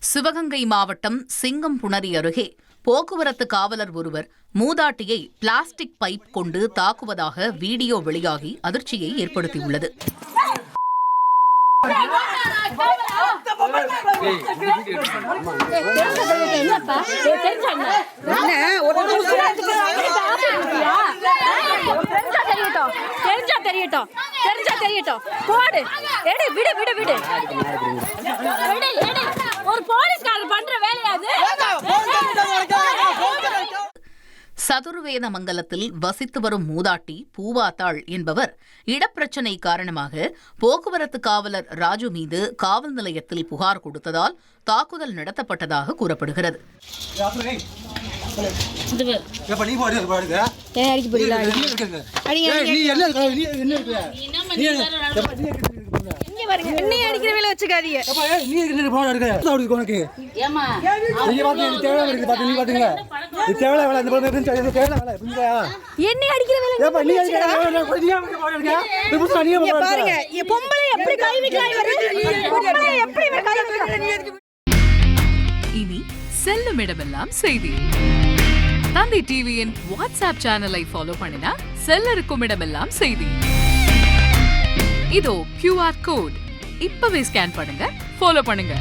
சிவகங்கை மாவட்டம் சிங்கம்புணரி அருகே போக்குவரத்து காவலர் ஒருவர் மூதாட்டியை பிளாஸ்டிக் பைப் கொண்டு தாக்குவதாக வீடியோ வெளியாகி அதிர்ச்சியை ஏற்படுத்தியுள்ளது. சதுர்வேதமங்கலத்தில் வசித்து வரும் மூதாட்டி பூவாத்தாள் என்பவர் இடப்பிரச்சினை காரணமாக போக்குவரத்து காவலர் ராஜு மீது காவல் நிலையத்தில் புகார் கொடுத்ததால் தாக்குதல் நடத்தப்பட்டதாக கூறப்படுகிறது. இனி செல்லும் இடமெல்லாம் செய்தி. தந்தி டிவியின் வாட்ஸ்அப் சேனலை ஃபாலோ பண்ணினா செல்ல இருக்கும் இடமெல்லாம் செய்தி. இதோ QR கோட் இப்பவே ஸ்கேன் பண்ணுங்க, ஃபாலோ பண்ணுங்க.